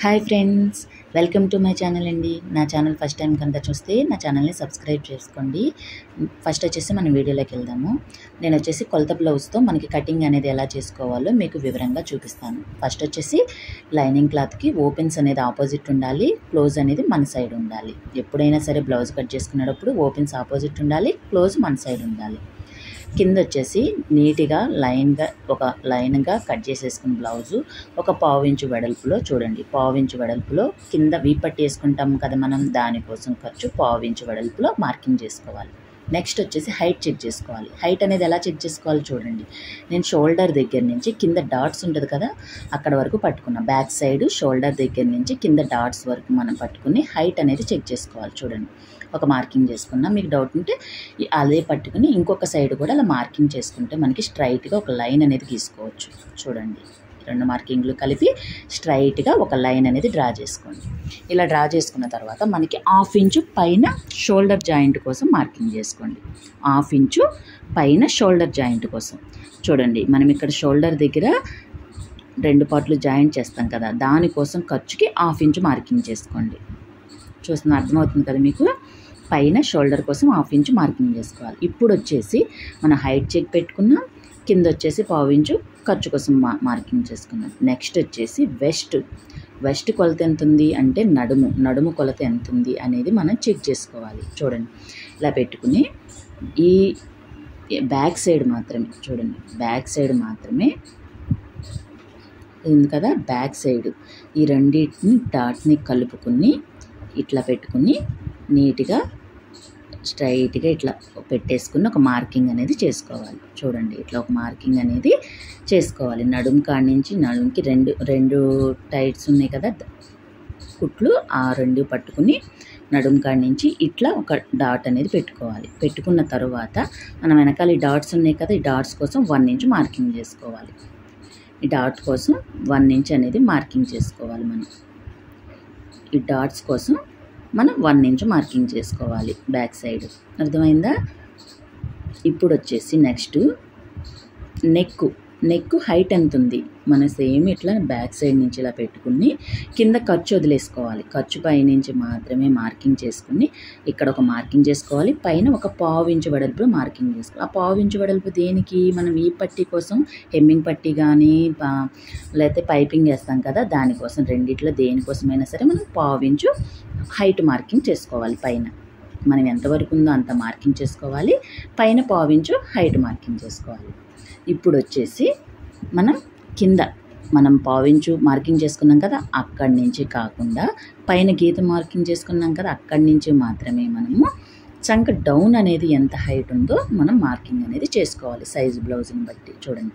Hi friends, welcome to my channel అండి. నా channel first time కనుక చూస్తే నా ఛానల్ని సబ్స్క్రైబ్ చేసుకోండి. ఫస్ట్ వచ్చేసి మనం వీడియోలోకి వెళ్దాము. నేను వచ్చేసి కొలత బ్లౌజ్తో మనకి కటింగ్ అనేది ఎలా చేసుకోవాలో మీకు వివరంగా చూపిస్తాను. ఫస్ట్ వచ్చేసి లైనింగ్ క్లాత్కి ఓపెన్స్ అనేది ఆపోజిట్ ఉండాలి, క్లోజ్ అనేది మన సైడ్ ఉండాలి. ఎప్పుడైనా సరే బ్లౌజ్ కట్ చేసుకునేటప్పుడు ఓపెన్స్ ఆపోజిట్ ఉండాలి, క్లోజ్ మన సైడ్ ఉండాలి. కింద వచ్చేసి నీట్గా లైన్గా కట్ చేసేసుకున్న బ్లౌజు ఒక 1/2 ఇంచు వెడల్పులో చూడండి. 1/2 ఇంచు వెడల్పులో కింద వీపట్టి వేసుకుంటాం కదా మనం, దానికోసం ఖర్చు 1/2 ఇంచు వెడల్పులో మార్కింగ్ చేసుకోవాలి. నెక్స్ట్ వచ్చేసి హైట్ చెక్ చేసుకోవాలి. హైట్ అనేది ఎలా చెక్ చేసుకోవాలి చూడండి. నేను షోల్డర్ దగ్గర నుంచి కింద డాట్స్ ఉంటుంది కదా, అక్కడ వరకు పట్టుకున్నా. బ్యాక్ సైడ్ షోల్డర్ దగ్గర నుంచి కింద డాట్స్ వరకు మనం పట్టుకుని హైట్ అనేది చెక్ చేసుకోవాలి. చూడండి, ఒక మార్కింగ్ చేసుకున్నా. మీకు డౌట్ ఉంటే అదే పట్టుకుని ఇంకొక సైడ్ కూడా అలా మార్కింగ్ చేసుకుంటే మనకి స్ట్రైట్గా ఒక లైన్ అనేది గీసుకోవచ్చు. చూడండి, 2 మార్కింగ్లు కలిపి స్ట్రైట్గా ఒక లైన్ అనేది డ్రా చేసుకోండి. ఇలా డ్రా చేసుకున్న తర్వాత మనకి 1/2 ఇంచు పైన షోల్డర్ జాయింట్ కోసం మార్కింగ్ చేసుకోండి. 1/2 ఇంచు పైన షోల్డర్ జాయింట్ కోసం చూడండి. మనం ఇక్కడ షోల్డర్ దగ్గర 2 పార్ట్లు జాయింట్ చేస్తాం కదా, దానికోసం ఖర్చుకి 1/2 ఇంచు మార్కింగ్ చేసుకోండి. చూస్తున్నా, అర్థమవుతుంది కదా మీకు. పైన షోల్డర్ కోసం 1/2 ఇంచు మార్కింగ్ చేసుకోవాలి. ఇప్పుడు వచ్చేసి మనం హైట్ చెక్ పెట్టుకున్నాం, కింద వచ్చేసి 1/2 ఇంచు ఖర్చు కోసం మార్కింగ్ చేసుకున్నాం. నెక్స్ట్ వచ్చేసి వెస్ట్ కొలత ఎంత ఉంది అంటే నడుము కొలత ఎంత ఉంది అనేది మనం చెక్ చేసుకోవాలి. చూడండి, ఇలా పెట్టుకుని ఈ బ్యాక్ సైడ్ మాత్రమే చూడండి, బ్యాక్ సైడ్ మాత్రమే ఉంది కదా, బ్యాక్ సైడ్ ఈ రెండింటిని డాట్ని కలుపుకుని ఇట్లా పెట్టుకుని నీట్గా స్ట్రైట్గా ఇట్లా పెట్టేసుకుని ఒక మార్కింగ్ అనేది చేసుకోవాలి. చూడండి, ఇట్లా ఒక మార్కింగ్ అనేది చేసుకోవాలి. నడుము కాడి నుంచి నడుముకి రెండు టైట్స్ ఉన్నాయి కదా కుట్లు, ఆ 2 పట్టుకుని నడుము కాడి నుంచి ఇట్లా ఒక డాట్ అనేది పెట్టుకోవాలి. పెట్టుకున్న తర్వాత మనం వెనకాల ఈ డాట్స్ ఉన్నాయి కదా, ఈ డాట్స్ కోసం 1 ఇంచు మార్కింగ్ చేసుకోవాలి. ఈ డాట్ కోసం 1 ఇంచ్ అనేది మార్కింగ్ చేసుకోవాలి. మనం ఈ డాట్స్ కోసం మనం 1 ఇంచు మార్కింగ్ చేసుకోవాలి బ్యాక్ సైడ్. అర్థమైందా? ఇప్పుడు వచ్చేసి నెక్స్ట్ నెక్ హైట్ ఎంత ఉంది, మన సేమ్ ఇట్లా బ్యాక్ సైడ్ నుంచి ఇలా పెట్టుకుని కింద ఖర్చు వదిలేసుకోవాలి. ఖర్చు పైనుంచి మాత్రమే మార్కింగ్ చేసుకుని ఇక్కడ ఒక మార్కింగ్ చేసుకోవాలి. పైన ఒక 1/2 ఇంచు వెడల్పులో మార్కింగ్ చేసుకోవాలి. ఆ 1/2 ఇంచు వెడల్పు దేనికి, మనం ఈ పట్టీ కోసం హెమ్మింగ్ పట్టీ కానీ లేకపోతే పైపింగ్ వేస్తాం కదా, దానికోసం రెండిట్లో దేనికోసమైనా సరే మనం 1/2 ఇంచు హైట్ మార్కింగ్ చేసుకోవాలి. పైన మనం ఎంతవరకు ఉందో అంత మార్కింగ్ చేసుకోవాలి, పైన 1/2 ఇంచు హైట్ మార్కింగ్ చేసుకోవాలి. ఇప్పుడు వచ్చేసి మనం కింద 1/2 ఇంచు మార్కింగ్ చేసుకున్నాం కదా, అక్కడి నుంచి కాకుండా పైన గీత మార్కింగ్ చేసుకున్నాం కదా, అక్కడి నుంచి మాత్రమే మనము చంక డౌన్ అనేది ఎంత హైట్ ఉందో మనం మార్కింగ్ అనేది చేసుకోవాలి సైజు బ్లౌజ్ని బట్టి. చూడండి,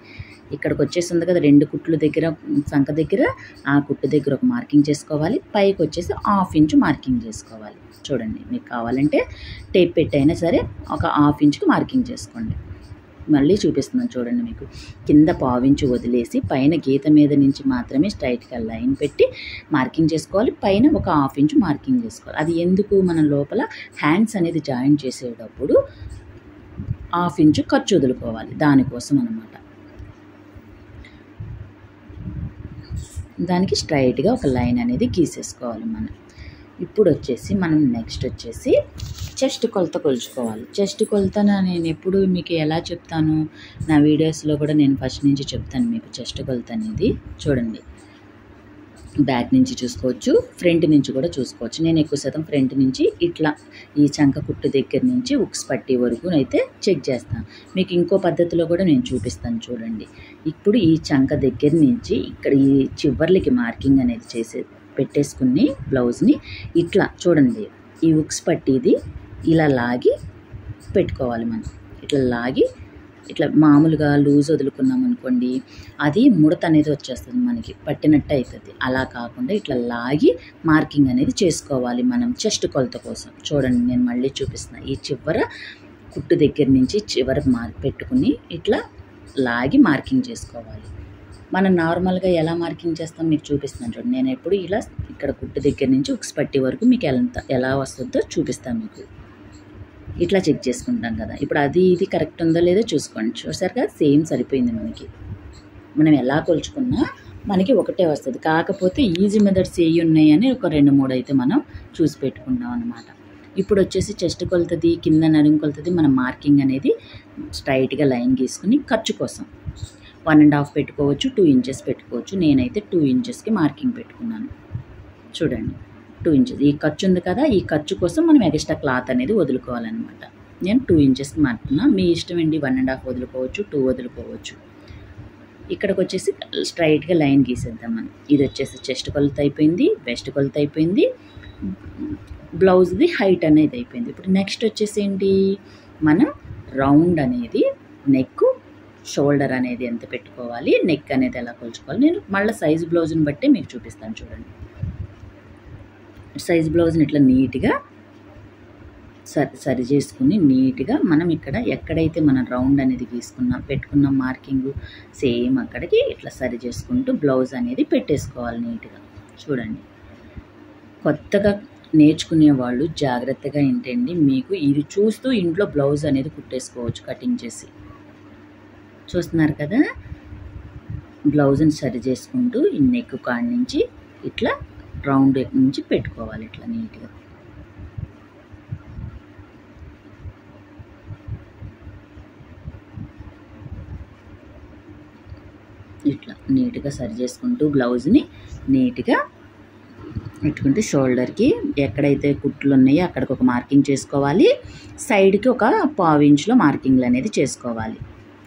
ఇక్కడికి వచ్చేసింది కదా 2 కుట్లు దగ్గర, చంక దగ్గర, ఆ కుట్టు దగ్గర ఒక మార్కింగ్ చేసుకోవాలి. పైకి వచ్చేసి 1/2 ఇంచు మార్కింగ్ చేసుకోవాలి. చూడండి, మీకు కావాలంటే టేప్ పెట్టైనా సరే ఒక 1/2 ఇంచుకి మార్కింగ్ చేసుకోండి. మళ్ళీ చూపిస్తున్నాను చూడండి. మీకు కింద 1/2 ఇంచు వదిలేసి పైన గీత మీద నుంచి మాత్రమే స్ట్రైట్గా లైన్ పెట్టి మార్కింగ్ చేసుకోవాలి. పైన ఒక 1/2 ఇంచు మార్కింగ్ చేసుకోవాలి. అది ఎందుకు, మనం లోపల హ్యాండ్స్ అనేది జాయిన్ చేసేటప్పుడు 1/2 ఇంచు ఖర్చు వదులుకోవాలి, దానికోసం అన్నమాట. దానికి స్ట్రైట్గా ఒక లైన్ అనేది గీసేసుకోవాలి మనం. ఇప్పుడు వచ్చేసి మనం నెక్స్ట్ వచ్చేసి చెస్ట్ కొలత కొలుచుకోవాలి. చెస్ట్ కొలత నేను ఎప్పుడు మీకు ఎలా చెప్తాను, నా వీడియోస్లో కూడా నేను ఫస్ట్ నుంచి చెప్తాను మీకు చెస్ట్ కొలత అనేది. చూడండి, బ్యాక్ నుంచి చూసుకోవచ్చు, ఫ్రంట్ నుంచి కూడా చూసుకోవచ్చు. నేను ఎక్కువ శాతం ఫ్రంట్ నుంచి ఇట్లా ఈ చంక కుట్టు దగ్గర నుంచి ఉక్స్ పట్టి వరకు అయితే చెక్ చేస్తాను. మీకు ఇంకో పద్ధతిలో కూడా నేను చూపిస్తాను చూడండి. ఇప్పుడు ఈ చంక దగ్గర నుంచి ఇక్కడ ఈ చివర్లకి మార్కింగ్ అనేది పెట్టేసుకుని బ్లౌజ్ని ఇట్లా చూడండి, ఈ ఉక్స్ పట్టిది ఇలా లాగి పెట్టుకోవాలి. మనం ఇట్లా లాగి ఇట్లా మామూలుగా లూజ్ వదులుకున్నాం అనుకోండి, అది ముడత అనేది వచ్చేస్తుంది, మనకి పట్టినట్టు అవుతుంది. అలా కాకుండా ఇట్లా లాగి మార్కింగ్ అనేది చేసుకోవాలి మనం చెస్ట్ కొలత కోసం. చూడండి, నేను మళ్ళీ చూపిస్తున్నా. ఈ చివర కుట్టు దగ్గర నుంచి చివర పెట్టుకుని ఇట్లా లాగి మార్కింగ్ చేసుకోవాలి. మనం నార్మల్గా ఎలా మార్కింగ్ చేస్తాం మీకు చూపిస్తున్నాను చూడండి. నేను ఎప్పుడు ఇలా ఇక్కడ కుట్టు దగ్గర నుంచి ఉక్స్ పట్టి వరకు మీకు ఎలా వస్తుందో చూపిస్తాను మీకు. ఇట్లా చెక్ చేసుకుంటాం కదా. ఇప్పుడు ఇది కరెక్ట్ ఉందో లేదో చూసుకోండి. చూసారు కదా, సేమ్ సరిపోయింది మనకి. మనం ఎలా కొలుచుకున్నా మనకి ఒకటే వస్తుంది. కాకపోతే ఈజీ మెథడ్స్ ఏవి ఉన్నాయని ఒక 2-3 అయితే మనం చూసి పెట్టుకుంటాం అన్నమాట. ఇప్పుడు వచ్చేసి చెస్ట్ కొలతది, కింద నడుము కొలతది మనం మార్కింగ్ అనేది స్ట్రైట్గా లైన్ గీసుకుని ఖర్చు కోసం 1.5 పెట్టుకోవచ్చు, 2 ఇంచెస్ పెట్టుకోవచ్చు. నేనైతే 2 ఇంచెస్కి మార్కింగ్ పెట్టుకున్నాను. చూడండి 2 ఇంచెస్. ఈ ఖర్చు ఉంది కదా, ఈ ఖర్చు కోసం మనం ఎక్స్ట్రా క్లాత్ అనేది వదులుకోవాలన్నమాట. నేను 2 ఇంచెస్కి మార్కున్నా. మీ ఇష్టం అండి, 1.5 వదులుకోవచ్చు, 2 వదులుకోవచ్చు. ఇక్కడికి వచ్చేసి స్ట్రైట్గా లైన్ గీసేద్దాం మనం. ఇది వచ్చేసి చెస్ట్ కొలత అయిపోయింది, వెస్ట్ కొలత అయిపోయింది, బ్లౌజ్ది హైట్ అనేది అయిపోయింది. ఇప్పుడు నెక్స్ట్ వచ్చేసి ఏంటి, మనం రౌండ్ అనేది నెక్, షోల్డర్ అనేది ఎంత పెట్టుకోవాలి, నెక్ అనేది ఎలా కొలుచుకోవాలి, నేను మళ్ళీ సైజ్ బ్లౌజ్ని బట్టి మీకు చూపిస్తాను. చూడండి, సైజ్ బ్లౌజ్ని ఇట్లా నీట్గా సరి చేసుకుని నీట్గా మనం ఇక్కడ ఎక్కడైతే మనం రౌండ్ అనేది గీసుకున్నాం పెట్టుకున్నాం మార్కింగ్, సేమ్ అక్కడికి ఇట్లా సరి చేసుకుంటూ బ్లౌజ్ అనేది పెట్టేసుకోవాలి నీట్గా. చూడండి, కొత్తగా నేర్చుకునే వాళ్ళు జాగ్రత్తగా ఏంటండి, మీకు ఇది చూస్తూ ఇంట్లో బ్లౌజ్ అనేది కుట్టేసుకోవచ్చు కటింగ్ చేసి. చూస్తున్నారు కదా, బ్లౌజ్ని సరి చేసుకుంటూ ఈ నెక్ కాడ నుంచి ఇట్లా రౌండ్ నుంచి పెట్టుకోవాలి ఇట్లా నీట్గా. ఇట్లా నీట్గా సరి చేసుకుంటూ బ్లౌజ్ని నీట్గా పెట్టుకుంటే షోల్డర్కి ఎక్కడైతే కుట్లు ఉన్నాయో అక్కడికి ఒక మార్కింగ్ చేసుకోవాలి, సైడ్కి ఒక 1/4 ఇంచులో మార్కింగ్లు అనేది చేసుకోవాలి.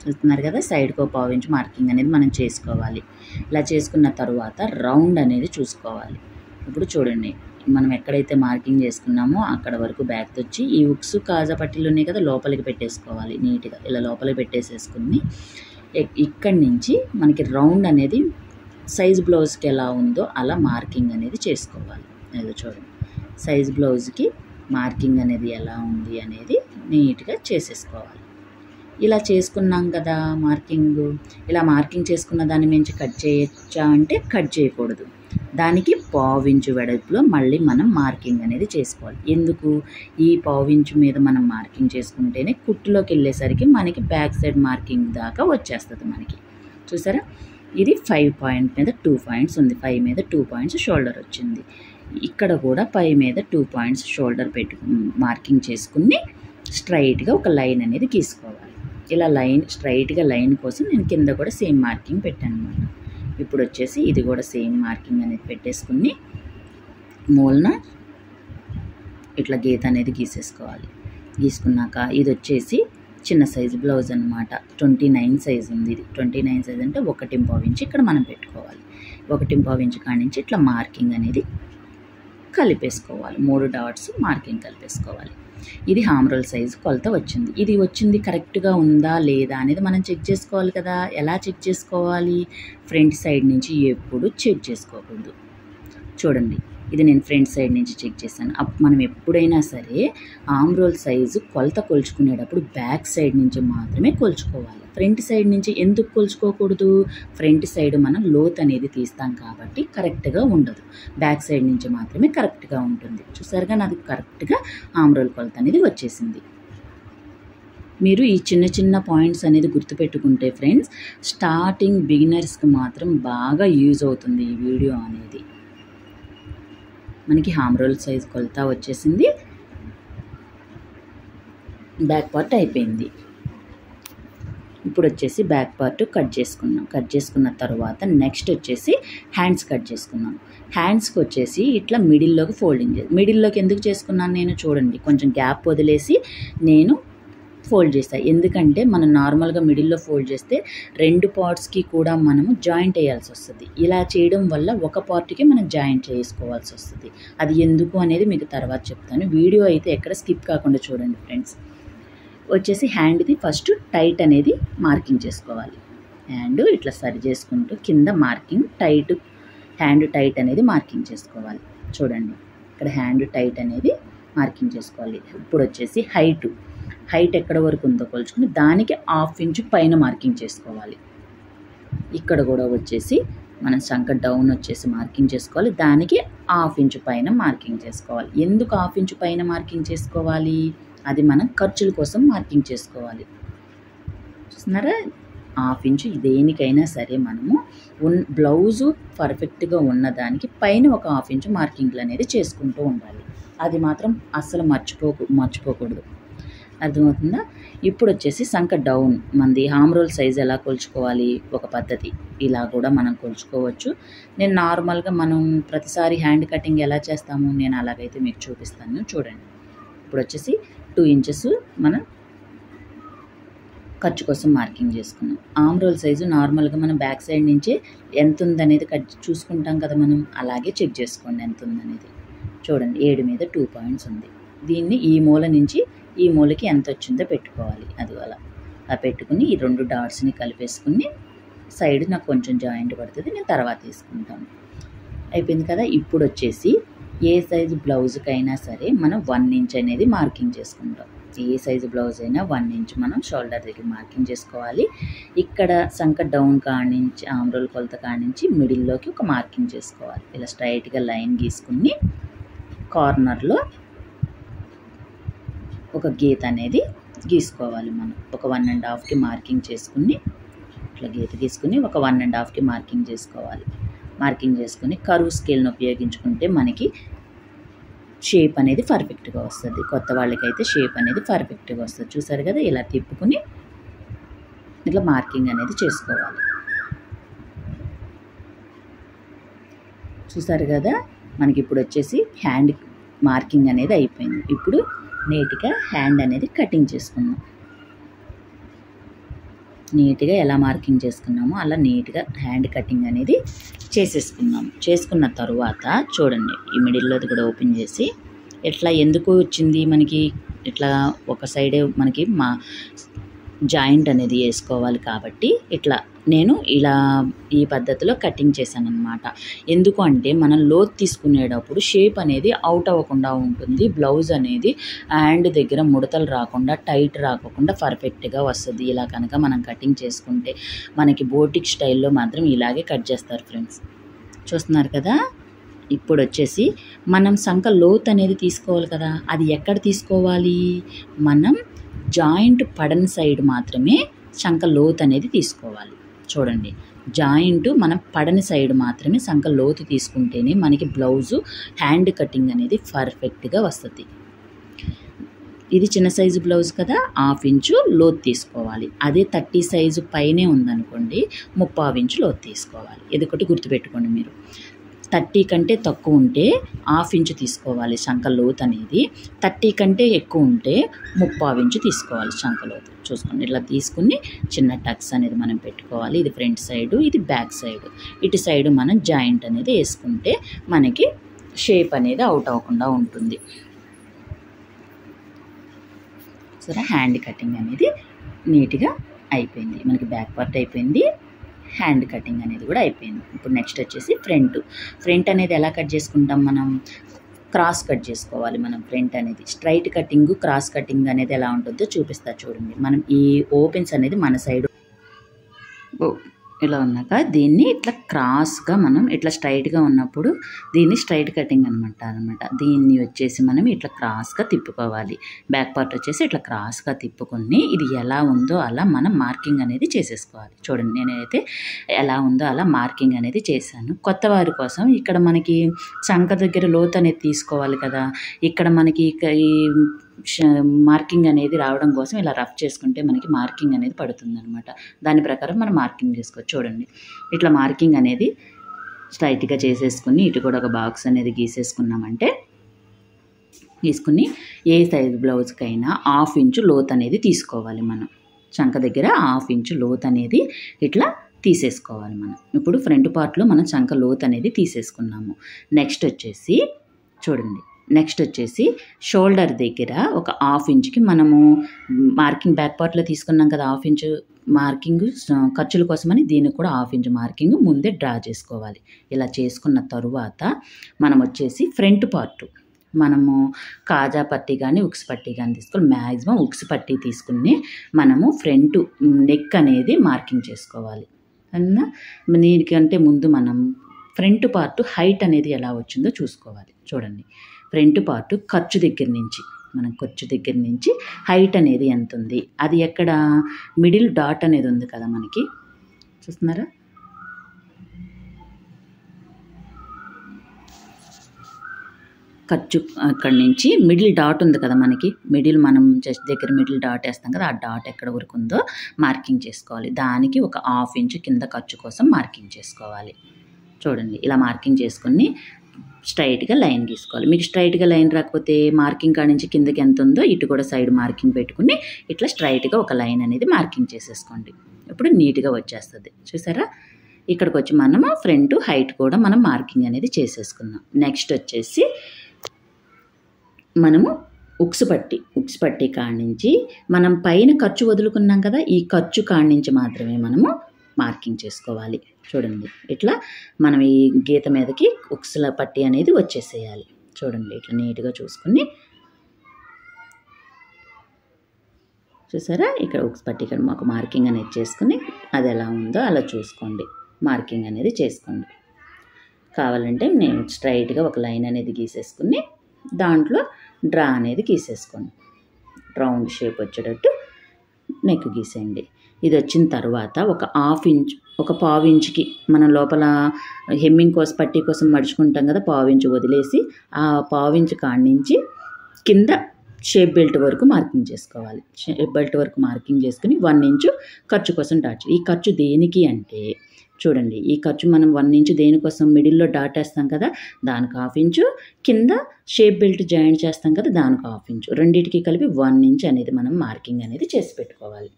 చూస్తున్నారు కదా, సైడ్కి ఒక 1/4 ఇంచు మార్కింగ్ అనేది మనం చేసుకోవాలి. ఇలా చేసుకున్న తర్వాత రౌండ్ అనేది చూసుకోవాలి. ఇప్పుడు చూడండి, మనం ఎక్కడైతే మార్కింగ్ చేసుకున్నామో అక్కడ వరకు బ్యాక్ వచ్చి ఈ ఉక్స్ కాజా పట్టీలు ఉన్నాయి కదా, లోపలికి పెట్టేసుకోవాలి నీట్గా. ఇలా లోపలికి పెట్టేసేసుకుని ఇక్కడి నుంచి మనకి రౌండ్ అనేది సైజ్ బ్లౌజ్కి ఎలా ఉందో అలా మార్కింగ్ అనేది చేసుకోవాలి. ఏదో చూడండి, సైజ్ బ్లౌజ్కి మార్కింగ్ అనేది ఎలా ఉంది అనేది నీట్గా చేసేసుకోవాలి. ఇలా చేసుకున్నాం కదా మార్కింగ్, ఇలా మార్కింగ్ చేసుకున్న దాన్ని మించి కట్ చేయొచ్చా అంటే కట్ చేయకూడదు. దానికి 1/4 ఇంచు వెడల్పులో మళ్ళీ మనం మార్కింగ్ అనేది చేసుకోవాలి. ఎందుకు, ఈ 1/4 ఇంచు మీద మనం మార్కింగ్ చేసుకుంటేనే కుట్టులోకి వెళ్ళేసరికి మనకి బ్యాక్ సైడ్ మార్కింగ్ దాకా వచ్చేస్తుంది మనకి. చూసారా, ఇది 5 పాయింట్ మీద 2 పాయింట్స్ ఉంది, 5 మీద 2 పాయింట్స్ షోల్డర్ వచ్చింది. ఇక్కడ కూడా 5 మీద 2 పాయింట్స్ షోల్డర్ మార్కింగ్ చేసుకుని స్ట్రైట్గా ఒక లైన్ అనేది గీసుకోవాలి. ఇలా లైన్ స్ట్రైట్గా లైన్ కోసం నేను కింద కూడా సేమ్ మార్కింగ్ పెట్టాను అన్నమాట. ఇప్పుడు వచ్చేసి ఇది కూడా సేమ్ మార్కింగ్ అనేది పెట్టేసుకుని మూలన ఇట్లా గీత అనేది గీసేసుకోవాలి. గీసుకున్నాక ఇది వచ్చేసి చిన్న సైజు బ్లౌజ్ అనమాట, 29 సైజ్ ఉంది. ఇది 29 సైజ్ అంటే 1.5 ఇంచు ఇక్కడ మనం పెట్టుకోవాలి. 1.5 ఇంచు కాడి నుంచి ఇట్లా మార్కింగ్ అనేది కలిపేసుకోవాలి. 3 డాట్స్ మార్కింగ్ కలిపేసుకోవాలి. ఇది హామ్ రోల్ సైజు కొలత వచ్చింది. ఇది వచ్చింది కరెక్ట్గా ఉందా లేదా అనేది మనం చెక్ చేసుకోవాలి కదా. ఎలా చెక్ చేసుకోవాలి, ఫ్రంట్ సైడ్ నుంచి ఎప్పుడు చెక్ చేసుకోకూడదు. చూడండి, ఇది నేను ఫ్రంట్ సైడ్ నుంచి చెక్ చేశాను. మనం ఎప్పుడైనా సరే ఆమ్ రోల్ సైజు కొలత కొలుచుకునేటప్పుడు బ్యాక్ సైడ్ నుంచి మాత్రమే కొలుచుకోవాలి. ఫ్రంట్ సైడ్ నుంచి ఎందుకు కొలుచుకోకూడదు, ఫ్రంట్ సైడ్ మనం లోత్ అనేది తీస్తాం కాబట్టి కరెక్ట్గా ఉండదు. బ్యాక్ సైడ్ నుంచి మాత్రమే కరెక్ట్గా ఉంటుంది. చూసారుగా, నాది కరెక్ట్గా ఆమ్ రోల్ కొలత అనేది వచ్చేసింది. మీరు ఈ చిన్న చిన్న పాయింట్స్ అనేది గుర్తుపెట్టుకుంటే ఫ్రెండ్స్, స్టార్టింగ్ బిగినర్స్కి మాత్రం బాగా యూజ్ అవుతుంది ఈ వీడియో అనేది. మనకి హామ్ రోల్ సైజ్ కొలత వచ్చేసింది, బ్యాక్ పార్ట్ అయిపోయింది. ఇప్పుడు వచ్చేసి బ్యాక్ పార్ట్ కట్ చేసుకున్నాం. కట్ చేసుకున్న తర్వాత నెక్స్ట్ వచ్చేసి హ్యాండ్స్ కట్ చేసుకున్నాం. హ్యాండ్స్కి వచ్చేసి ఇట్లా మిడిల్లోకి ఫోల్డింగ్ మిడిల్లోకి ఎందుకు చేసుకున్నాను నేను, చూడండి, కొంచెం గ్యాప్ వదిలేసి నేను ఫోల్డ్ చేస్తాను. ఎందుకంటే మనం నార్మల్గా మిడిల్లో ఫోల్డ్ చేస్తే 2 పార్ట్స్కి కూడా మనము జాయింట్ వేయాల్సి వస్తుంది. ఇలా చేయడం వల్ల ఒక పార్ట్కి మనం జాయింట్ చేసుకోవాల్సి వస్తుంది. అది ఎందుకు అనేది మీకు తర్వాత చెప్తాను. వీడియో అయితే ఎక్కడ స్కిప్ కాకుండా చూడండి ఫ్రెండ్స్. వచ్చేసి హ్యాండ్ది ఫస్ట్ టైట్ అనేది మార్కింగ్ చేసుకోవాలి. హ్యాండ్ ఇట్లా సరి చేసుకుంటూ కింద మార్కింగ్ టైట్, హ్యాండ్ టైట్ అనేది మార్కింగ్ చేసుకోవాలి. చూడండి, ఇక్కడ హ్యాండ్ టైట్ అనేది మార్కింగ్ చేసుకోవాలి. ఇప్పుడు వచ్చేసి హైట్ ఎక్కడ వరకు ఉందో కొలుచుకుని దానికి 1/2 ఇంచు పైన మార్కింగ్ చేసుకోవాలి. ఇక్కడ కూడా వచ్చేసి మనం సంక డౌన్ వచ్చేసి మార్కింగ్ చేసుకోవాలి. దానికి 1/2 ఇంచు పైన మార్కింగ్ చేసుకోవాలి. ఎందుకు 1/2 ఇంచు పైన మార్కింగ్ చేసుకోవాలి, అది మనం ఖర్చుల కోసం మార్కింగ్ చేసుకోవాలి. చూస్తున్నారా, హాఫ్ ఇంచు దేనికైనా సరే మనము బ్లౌజు పర్ఫెక్ట్గా ఉన్నదానికి పైన ఒక హాఫ్ ఇంచు మార్కింగ్లు అనేది చేసుకుంటూ ఉండాలి. అది మాత్రం అస్సలు మర్చిపోకూడదు. అర్థమవుతుందా? ఇప్పుడు వచ్చేసి సంక డౌన్ మనది హామ్ రోల్ సైజ్ ఎలా కొలుచుకోవాలి ఒక పద్ధతి. ఇలా కూడా మనం కొలుచుకోవచ్చు. నేను నార్మల్గా మనం ప్రతిసారి హ్యాండ్ కటింగ్ ఎలా చేస్తాము నేను అలాగైతే మీకు చూపిస్తాను చూడండి. ఇప్పుడు వచ్చేసి 2 ఇంచెస్ మనం ఖర్చు కోసం మార్కింగ్ చేసుకున్నాం. ఆమ్ రోల్ సైజు నార్మల్గా మనం బ్యాక్ సైడ్ నుంచే ఎంత ఉందనేది చూసుకుంటాం కదా, మనం అలాగే చెక్ చేసుకోండి ఎంత ఉందనేది. చూడండి 7 మీద 2 పాయింట్స్ ఉంది. దీన్ని ఈ మూల నుంచి ఈ మూలకి ఎంత వచ్చిందో పెట్టుకోవాలి. అది అలా పెట్టుకుని ఈ 2 డాట్స్ని కలిపేసుకుని సైడ్ నాకు కొంచెం జాయింట్ పడుతుంది, నేను తర్వాత తీసుకుంటాను. అయిపోయింది కదా. ఇప్పుడు వచ్చేసి ఏ సైజు బ్లౌజ్కైనా సరే మనం 1 ఇంచ్ అనేది మార్కింగ్ చేసుకుంటాం. ఏ సైజు బ్లౌజ్ అయినా 1 ఇంచ్ మనం షోల్డర్ దగ్గర మార్కింగ్ చేసుకోవాలి. ఇక్కడ సంక డౌన్ కానించి ఆమ్ రోల్ కొలత కానించి మిడిల్లోకి ఒక మార్కింగ్ చేసుకోవాలి. ఇలా స్ట్రైట్గా లైన్ గీసుకుని కార్నర్లో ఒక గీత అనేది గీసుకోవాలి. మనం ఒక 1.5కి మార్కింగ్ చేసుకుని ఇట్లా గీత గీసుకుని ఒక 1.5కి మార్కింగ్ చేసుకోవాలి. మార్కింగ్ చేసుకుని కర్వ్ స్కేల్ని ఉపయోగించుకుంటే మనకి షేప్ అనేది పర్ఫెక్ట్గా వస్తుంది. కొత్త వాళ్ళకైతే షేప్ అనేది పర్ఫెక్ట్గా వస్తుంది. చూసారు కదా, ఇలా తిప్పుకుని ఇట్లా మార్కింగ్ అనేది చేసుకోవాలి. చూసారు కదా, మనకి ఇప్పుడు వచ్చేసి హ్యాండ్ మార్కింగ్ అనేది అయిపోయింది. ఇప్పుడు నీట్గా హ్యాండ్ అనేది కటింగ్ చేసుకున్నాం. నీట్గా ఎలా మార్కింగ్ చేసుకున్నామో అలా నీట్గా హ్యాండ్ కటింగ్ అనేది చేసేసుకున్నాము. చేసుకున్న తర్వాత చూడండి, ఈ మిడిల్లోది కూడా ఓపెన్ చేసి ఎట్లా ఎందుకు వచ్చింది మనకి ఇట్లా ఒక సైడే మనకి జాయింట్ అనేది వేసుకోవాలి కాబట్టి ఇట్లా నేను ఇలా ఈ పద్ధతిలో కటింగ్ చేశాను అనమాట. ఎందుకు అంటే మనం లోతు తీసుకునేటప్పుడు షేప్ అనేది అవుట్ అవ్వకుండా ఉంటుంది. బ్లౌజ్ అనేది హ్యాండ్ దగ్గర ముడతలు రాకుండా టైట్ రాకుండా పర్ఫెక్ట్గా వస్తుంది. ఇలా కనుక మనం కటింగ్ చేసుకుంటే మనకి బోటిక్ స్టైల్లో మాత్రం ఇలాగే కట్ చేస్తారు ఫ్రెండ్స్. చూస్తున్నారు కదా. ఇప్పుడు వచ్చేసి మనం సంక లోతు అనేది తీసుకోవాలి కదా, అది ఎక్కడ తీసుకోవాలి, మనం జాయింట్ పడని సైడ్ మాత్రమే సంక లోతు అనేది తీసుకోవాలి. చూడండి, జాయింట్ మనం పడని సైడ్ మాత్రమే సంక లోతు తీసుకుంటేనే మనకి బ్లౌజు హ్యాండ్ కటింగ్ అనేది పర్ఫెక్ట్గా వస్తుంది. ఇది చిన్న సైజు బ్లౌజ్ కదా, 1/2 ఇంచు లోతు తీసుకోవాలి. అదే 30 సైజు పైనే ఉందనుకోండి 3/4 ఇంచు లోతు తీసుకోవాలి. ఇది ఒకటి గుర్తుపెట్టుకోండి మీరు. 30 కంటే తక్కువ ఉంటే 1/2 ఇంచు తీసుకోవాలి శంఖ లోతు అనేది. 30 కంటే ఎక్కువ ఉంటే 3/4 ఇంచు తీసుకోవాలి శంఖ లోతు. చూసుకోండి, ఇట్లా తీసుకుని చిన్న టక్స్ అనేది మనం పెట్టుకోవాలి. ఇది ఫ్రంట్ సైడు, ఇది బ్యాక్ సైడు. ఇటు సైడు మనం జాయింట్ అనేది వేసుకుంటే మనకి షేప్ అనేది అవుట్ అవ్వకుండా ఉంటుంది. సరే, హ్యాండ్ కటింగ్ అనేది నీట్గా అయిపోయింది. మనకి బ్యాక్ పార్ట్ అయిపోయింది, హ్యాండ్ కటింగ్ అనేది కూడా అయిపోయింది. ఇప్పుడు నెక్స్ట్ వచ్చేసి ఫ్రంట్ అనేది ఎలా కట్ చేసుకుంటాం, మనం క్రాస్ కట్ చేసుకోవాలి. మనం ఫ్రంట్ అనేది స్ట్రైట్ కటింగ్, క్రాస్ కటింగ్ అనేది ఎలా ఉంటుందో చూపిస్తా చూడండి. మనం ఈ ఓపెన్స్ అనేది మన సైడ్ ఇలా ఉన్నాక దీన్ని ఇట్లా క్రాస్గా మనం ఇట్లా స్ట్రైట్గా ఉన్నప్పుడు దీన్ని స్ట్రైట్ కటింగ్ అనమాట. దీన్ని వచ్చేసి మనం ఇట్లా క్రాస్గా తిప్పుకోవాలి. బ్యాక్ పార్ట్ వచ్చేసి ఇట్లా క్రాస్గా తిప్పుకొని ఇది ఎలా ఉందో అలా మనం మార్కింగ్ అనేది చేసేసుకోవాలి. చూడండి, నేనైతే ఎలా ఉందో అలా మార్కింగ్ అనేది చేశాను. కొత్త వారి కోసం ఇక్కడ మనకి చంక దగ్గర లోతు అనేది తీసుకోవాలి కదా, ఇక్కడ మనకి ఈ మార్కింగ్ అనేది రావడం కోసం ఇలా రఫ్ చేసుకుంటే మనకి మార్కింగ్ అనేది పడుతుంది అనమాట. దాని ప్రకారం మనం మార్కింగ్ చేసుకోవచ్చు. చూడండి, ఇట్లా మార్కింగ్ అనేది స్ట్రైట్గా చేసేసుకుని ఇటు కూడా ఒక బాక్స్ అనేది గీసేసుకున్నామంటే తీసుకుని ఏ సైజ్ బ్లౌజ్కైనా 1/2 ఇంచు లోతు అనేది తీసుకోవాలి. మనం చంక దగ్గర 1/2 ఇంచు లోతు అనేది ఇట్లా తీసేసుకోవాలి. మనం ఇప్పుడు ఫ్రంట్ పార్ట్లో మనం చంక లోతు అనేది తీసేసుకున్నాము. నెక్స్ట్ వచ్చేసి షోల్డర్ దగ్గర ఒక 1/2 ఇంచుకి మనము మార్కింగ్ బ్యాక్ పార్ట్లో తీసుకున్నాం కదా, 1/2 ఇంచు మార్కింగ్ ఖర్చుల కోసమని దీనికి కూడా 1/2 ఇంచు మార్కింగ్ ముందే డ్రా చేసుకోవాలి. ఇలా చేసుకున్న తరువాత మనం వచ్చేసి ఫ్రంట్ పార్ట్ మనము కాజా పట్టీ కానీ ఉక్స్ పట్టీ కానీ తీసుకొని మ్యాక్సిమం ఉక్స్ పట్టీ తీసుకుని మనము ఫ్రంట్ నెక్ అనేది మార్కింగ్ చేసుకోవాలి. అన్న దీనికంటే ముందు మనం ఫ్రంట్ పార్ట్ హైట్ అనేది ఎలా వచ్చిందో చూసుకోవాలి. చూడండి, ఫ్రంట్ పార్ట్ ఖర్చు దగ్గర నుంచి మనం ఖర్చు దగ్గర నుంచి హైట్ అనేది ఎంత ఉంది, అది ఎక్కడ మిడిల్ డాట్ అనేది ఉంది కదా మనకి, చూస్తున్నారా? ఖర్చు అక్కడి నుంచి మిడిల్ డాట్ ఉంది కదా మనకి, మిడిల్ మనం జస్ట్ దగ్గర మిడిల్ డాట్ వేస్తాం కదా, ఆ డాట్ ఎక్కడ వరకు ఉందో మార్కింగ్ చేసుకోవాలి. దానికి ఒక 1/2 ఇంచు కింద ఖర్చు కోసం మార్కింగ్ చేసుకోవాలి. చూడండి, ఇలా మార్కింగ్ చేసుకుని స్ట్రైట్గా లైన్ గీసుకోవాలి. మీకు స్ట్రైట్గా లైన్ రాకపోతే మార్కింగ్ కాడ నుంచి కిందకి ఎంత ఉందో ఇటు కూడా సైడ్ మార్కింగ్ పెట్టుకుని ఇట్లా స్ట్రైట్గా ఒక లైన్ అనేది మార్కింగ్ చేసేసుకోండి. ఇప్పుడు నీట్గా వచ్చేస్తుంది. చూసారా? ఇక్కడికి వచ్చి మనము ఫ్రంట్ హైట్ కూడా మనం మార్కింగ్ అనేది చేసేసుకుందాం. నెక్స్ట్ వచ్చేసి మనము ఉక్స్ పట్టి కాడి నుంచి మనం పైన ఖర్చు వదులుకున్నాం కదా, ఈ ఖర్చు కాడి నుంచి మాత్రమే మనము మార్కింగ్ చేసుకోవాలి. చూడండి, ఇట్లా మనం ఈ గీత మీదకి ఉక్స్ల పట్టి అనేది వచ్చేసేయాలి. చూడండి, ఇట్లా నీట్గా చూసుకుని, చూసారా? ఇక్కడ ఉక్స్ పట్టి ఇక్కడ మాకు మార్కింగ్ అనేది చేసుకుని అది ఎలా ఉందో అలా చూసుకోండి, మార్కింగ్ అనేది చేసుకోండి. కావాలంటే నేను స్ట్రైట్గా ఒక లైన్ అనేది గీసేసుకుని దాంట్లో డ్రా అనేది గీసేసుకోండి. రౌండ్ షేప్ వచ్చేటట్టు నెక్ గీసేయండి. ఇది వచ్చిన తర్వాత ఒక 1/2 ఇంచ్, ఒక 1/4 ఇంచుకి మనం లోపల హెమ్మింగ్ కోసం పట్టీ కోసం మడుచుకుంటాం కదా, 1/4 ఇంచు వదిలేసి ఆ 1/4 ఇంచు కాడి నుంచి కింద షేప్ బెల్ట్ వరకు మార్కింగ్ చేసుకోవాలి. షేప్ బెల్ట్ వరకు మార్కింగ్ చేసుకుని 1 ఇంచు ఖర్చు కోసం డాట్. ఈ ఖర్చు దేనికి అంటే చూడండి, ఈ ఖర్చు మనం 1 ఇంచు దేనికోసం మిడిల్లో డాట్ వేస్తాం కదా, దానికి 1/2 ఇంచు, కింద షేప్ బెల్ట్ జాయింట్ చేస్తాం కదా, దానికి 1/2 ఇంచు, రెండింటికి కలిపి 1 ఇంచ్ అనేది మనం మార్కింగ్ అనేది చేసి పెట్టుకోవాలి.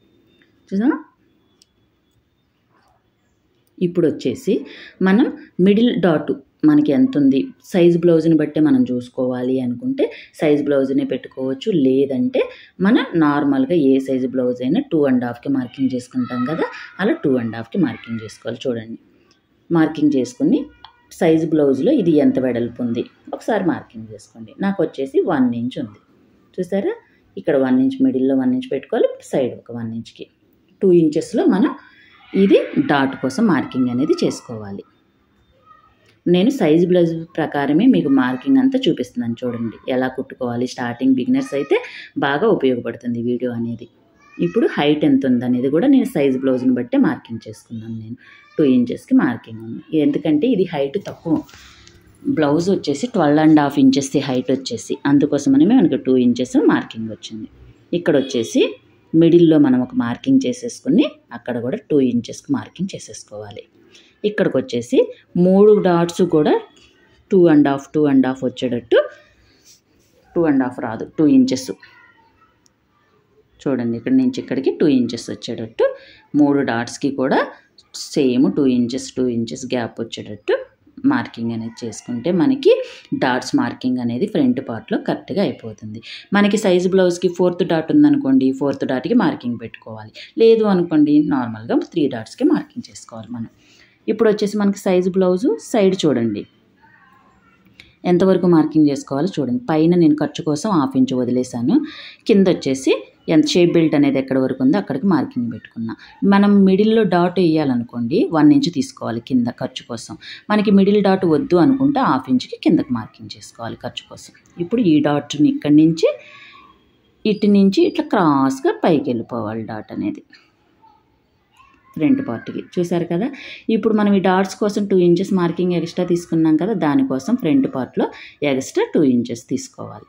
చూసా? ఇప్పుడు వచ్చేసి మనం మిడిల్ డాట్ మనకి ఎంత ఉంది, సైజ్ బ్లౌజ్ని బట్టే మనం చూసుకోవాలి అనుకుంటే సైజ్ బ్లౌజ్నే పెట్టుకోవచ్చు. లేదంటే మనం నార్మల్గా ఏ సైజు బ్లౌజ్ అయినా 2.5కి మార్కింగ్ చేసుకుంటాం కదా, అలా 2.5కి మార్కింగ్ చేసుకోవాలి. చూడండి, మార్కింగ్ చేసుకుని సైజు బ్లౌజ్లో ఇది ఎంత వెడల్పు ఉంది ఒకసారి మార్కింగ్ చేసుకోండి. నాకు వచ్చేసి 1 ఇంచ్ ఉంది. చూసారా? ఇక్కడ 1 ఇంచ్ మిడిల్లో 1 ఇంచ్ పెట్టుకోవాలి, సైడ్ ఒక 1 ఇంచ్కి 2 ఇంచెస్లో మనం ఇది డాట్ కోసం మార్కింగ్ అనేది చేసుకోవాలి. నేను సైజ్ బ్లౌజ్ ప్రకారమే మీకు మార్కింగ్ అంతా చూపిస్తున్నాను. చూడండి ఎలా కుట్టుకోవాలి. స్టార్టింగ్ బిగినర్స్ అయితే బాగా ఉపయోగపడుతుంది వీడియో అనేది. ఇప్పుడు హైట్ ఎంత ఉందనేది కూడా నేను సైజ్ బ్లౌజ్ని బట్టే మార్కింగ్ చేసుకున్నాను. నేను 2 ఇంచెస్కి మార్కింగ్ ఉంది. ఎందుకంటే ఇది హైట్ తక్కువ, బ్లౌజ్ వచ్చేసి 12.5 ఇంచెస్ హైట్ వచ్చేసి, అందుకోసమనే మనకి 2 ఇంచెస్ మార్కింగ్ వచ్చింది. ఇక్కడ వచ్చేసి మిడిల్లో మనం ఒక మార్కింగ్ చేసేసుకుని అక్కడ కూడా 2 ఇంచెస్కి మార్కింగ్ చేసేసుకోవాలి. ఇక్కడికి వచ్చేసి 3 డాట్స్ కూడా 2.5 వచ్చేటట్టు, 2.5 రాదు, 2 ఇంచెస్. చూడండి, ఇక్కడ నుంచి ఇక్కడికి 2 ఇంచెస్ వచ్చేటట్టు 3 డాట్స్కి కూడా సేమ్ 2 ఇంచెస్ గ్యాప్ వచ్చేటట్టు మార్కింగ్ అనేది చేసుకుంటే మనకి డాట్స్ మార్కింగ్ అనేది ఫ్రంట్ పార్ట్లో కరెక్ట్గా అయిపోతుంది. మనకి సైజు బ్లౌజ్కి 4th డాట్ ఉందనుకోండి, 4th డాట్కి మార్కింగ్ పెట్టుకోవాలి. లేదు అనుకోండి, నార్మల్గా 3 డాట్స్కి మార్కింగ్ చేసుకోవాలి మనం. ఇప్పుడు వచ్చేసి మనకి సైజు బ్లౌజు సైడ్ చూడండి ఎంతవరకు మార్కింగ్ చేసుకోవాలో చూడండి. పైన నేను ఖర్చు కోసం 1/2 ఇంచు వదిలేసాను. కింద వచ్చేసి ఎంత షేప్ బెల్ట్ అనేది ఎక్కడ వరకు ఉందో అక్కడికి మార్కింగ్ పెట్టుకున్నా. మనం మిడిల్లో డాట్ వేయాలనుకోండి 1 ఇంచు తీసుకోవాలి కింద ఖర్చు కోసం. మనకి మిడిల్ డాట్ వద్దు అనుకుంటే 1/2 ఇంచుకి కిందకి మార్కింగ్ చేసుకోవాలి ఖర్చు కోసం. ఇప్పుడు ఈ డాట్ని ఇక్కడి నుంచి ఇటు నుంచి ఇట్లా క్రాస్గా పైకి వెళ్ళిపోవాలి డాట్ అనేది ఫ్రంట్ పార్ట్కి. చూసారు కదా? ఇప్పుడు మనం ఈ డాట్స్ కోసం 2 ఇంచెస్ మార్కింగ్ ఎక్స్ట్రా తీసుకున్నాం కదా, దానికోసం ఫ్రంట్ పార్ట్లో ఎక్స్ట్రా 2 ఇంచెస్ తీసుకోవాలి.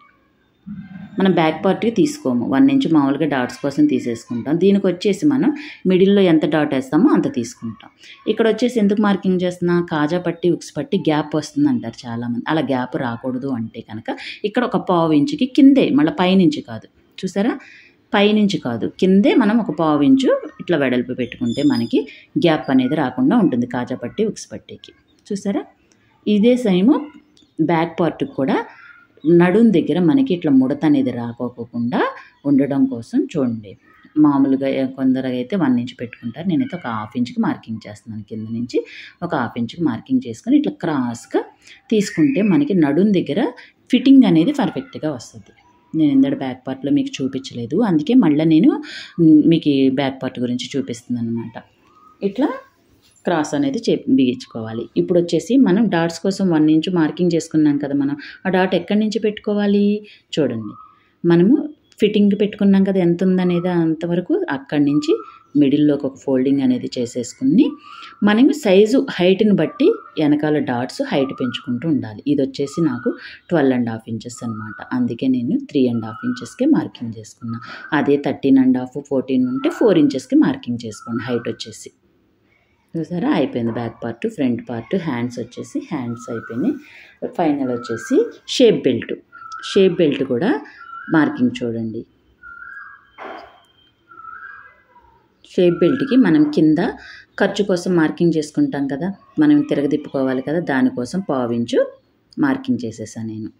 మనం బ్యాక్ పార్ట్కి తీసుకోము, 1 ఇంచ్ మామూలుగా డాట్స్ కోసం తీసేసుకుంటాం. దీనికి వచ్చేసి మనం మిడిల్లో ఎంత డాట్ వేస్తామో అంత తీసుకుంటాం. ఇక్కడ వచ్చేసి ఎందుకు మార్కింగ్ చేస్తున్నా, కాజా పట్టి ఉక్స్ పట్టి గ్యాప్ వస్తుంది అంటారు చాలామంది. అలా గ్యాప్ రాకూడదు అంటే కనుక ఇక్కడ ఒక 1/4 ఇంచుకి కిందే, మళ్ళీ పైనుంచి కాదు. చూసారా? పైనుంచి కాదు, కిందే మనం ఒక 1/4 ఇంచు ఇట్లా వెడల్పు పెట్టుకుంటే మనకి గ్యాప్ అనేది రాకుండా ఉంటుంది కాజా పట్టి ఉక్స్ పట్టీకి. చూసారా? ఇదే సేమ్ బ్యాక్ పార్ట్కి కూడా నడుం దగ్గర మనకి ఇట్లా ముడత అనేది రాకోకుండా ఉండడం కోసం చూడండి. మామూలుగా కొందరు అయితే 1 ఇంచ్ పెట్టుకుంటారు, నేనైతే ఒక 1/2 ఇంచుకి మార్కింగ్ చేస్తున్నాను. కింద నుంచి ఒక 1/2 ఇంచుకి మార్కింగ్ చేసుకొని ఇట్లా క్రాస్గా తీసుకుంటే మనకి నడుం దగ్గర ఫిట్టింగ్ అనేది పర్ఫెక్ట్గా వస్తుంది. నేను ఇందడ బ్యాక్ పార్ట్లో మీకు చూపించలేదు, అందుకే మళ్ళీ నేను మీకు ఈ బ్యాక్ పార్ట్ గురించి చూపిస్తున్నాను అనమాట. ఇట్లా క్రాస్ అనేది బిగించుకోవాలి. ఇప్పుడు వచ్చేసి మనం డాట్స్ కోసం 1 ఇంచు మార్కింగ్ చేసుకున్నాం కదా మనం, ఆ డాట్ ఎక్కడి నుంచి పెట్టుకోవాలి చూడండి. మనము ఫిట్టింగ్ పెట్టుకున్నాం కదా ఎంత ఉందనేది అంతవరకు అక్కడి నుంచి మిడిల్లోకి ఒక ఫోల్డింగ్ అనేది చేసేసుకుని మనం సైజు హైట్ని బట్టి వెనకాల డాట్స్ హైట్ పెంచుకుంటూ ఉండాలి. ఇది వచ్చేసి నాకు 12.5 ఇంచెస్ అనమాట. అందుకే నేను 3.5 ఇంచెస్కే మార్కింగ్ చేసుకున్నా. అదే 13.5 14 ఉంటే 4 ఇంచెస్కి మార్కింగ్ చేసుకోండి హైట్ వచ్చేసి. చూసారా, అయిపోయింది. Back part, front part, hands వచ్చేసి హ్యాండ్స్ అయిపోయినాయి. ఫైనల్ వచ్చేసి షేప్ బెల్ట్ కూడా మార్కింగ్ చూడండి. షేప్ బెల్ట్కి మనం కింద ఖర్చు కోసం మార్కింగ్ చేసుకుంటాం కదా, మనం తిరగదిప్పుకోవాలి కదా, దానికోసం 1/2 ఇంచు మార్కింగ్ చేసేసాను నేను.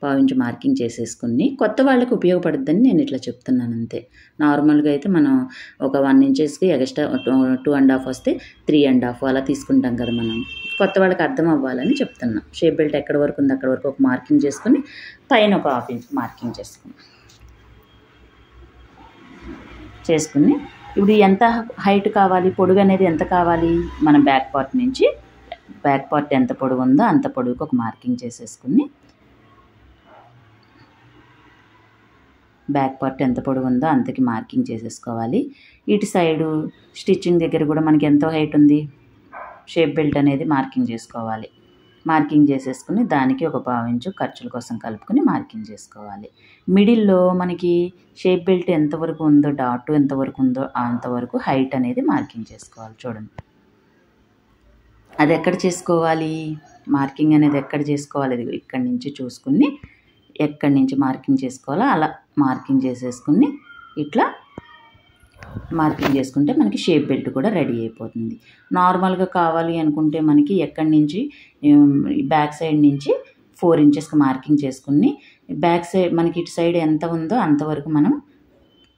1/2 ఇంచు మార్కింగ్ చేసేసుకుని కొత్త వాళ్ళకి ఉపయోగపడుద్దని నేను ఇట్లా చెప్తున్నాను అంతే. నార్మల్గా అయితే మనం ఒక 1 ఇంచెస్కి ఎక్స్ట్రా 2.5 వస్తే 3.5 అలా తీసుకుంటాం కదా మనం. కొత్త వాళ్ళకి అర్థం అవ్వాలని చెప్తున్నా. షేప్ బెల్ట్ ఎక్కడి వరకు ఉంది అక్కడి వరకు ఒక మార్కింగ్ చేసుకుని పైన ఒక 1/2 ఇంచ్ మార్కింగ్ చేసుకుని ఇప్పుడు ఎంత హైట్ కావాలి, పొడుగు అనేది ఎంత కావాలి, మన బ్యాక్ పార్ట్ ఎంత పొడుగు ఉందో అంత పొడుగుకి ఒక మార్కింగ్ చేసేసుకుని, బ్యాక్ పార్ట్ ఎంత పొడుగు ఉందో అంతకి మార్కింగ్ చేసేసుకోవాలి. ఇటు సైడు స్టిచ్చింగ్ దగ్గర కూడా మనకి ఎంతో హైట్ ఉంది, షేప్ బెల్ట్ అనేది మార్కింగ్ చేసుకోవాలి. మార్కింగ్ చేసేసుకుని దానికి ఒక 1/2 ఇంచు ఖర్చుల కోసం కలుపుకొని మార్కింగ్ చేసుకోవాలి. మిడిల్లో మనకి షేప్ బెల్ట్ ఎంతవరకు ఉందో, డాట్ ఎంతవరకు ఉందో అంతవరకు హైట్ అనేది మార్కింగ్ చేసుకోవాలి. చూడండి, అది ఎక్కడ చేసుకోవాలి, మార్కింగ్ అనేది ఎక్కడ చేసుకోవాలి, అది ఇక్కడి నుంచి చూసుకుని ఎక్కడి నుంచి మార్కింగ్ చేసుకోవాలో అలా మార్కింగ్ చేసేసుకుని ఇట్లా మార్కింగ్ చేసుకుంటే మనకి షేప్ బెల్ట్ కూడా రెడీ అయిపోతుంది. నార్మల్గా కావాలి అనుకుంటే మనకి ఎక్కడి నుంచి బ్యాక్ సైడ్ నుంచి 4 ఇంచెస్కి మార్కింగ్ చేసుకుని బ్యాక్ సైడ్ మనకి ఇటు సైడ్ ఎంత ఉందో అంతవరకు మనం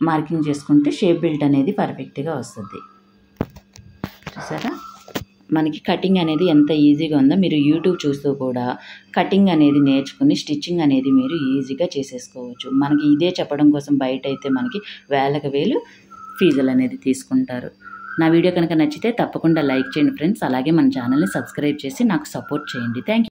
మార్కింగ్ చేసుకుంటే షేప్ బెల్ట్ అనేది పర్ఫెక్ట్గా వస్తుంది. చూసారా, మనకి కటింగ్ అనేది ఎంత ఈజీగా ఉందో. మీరు యూట్యూబ్ చూస్తూ కూడా కటింగ్ అనేది నేర్చుకుని స్టిచ్చింగ్ అనేది మీరు ఈజీగా చేసేసుకోవచ్చు. మనకి ఇదే చెప్పడం కోసం బయట అయితే మనకి వేలకు వేలు ఫీజులు అనేది తీసుకుంటారు. నా వీడియో కనుక నచ్చితే తప్పకుండా లైక్ చేయండి ఫ్రెండ్స్. అలాగే మన ఛానల్ని సబ్స్క్రైబ్ చేసి నాకు సపోర్ట్ చేయండి. Thank you.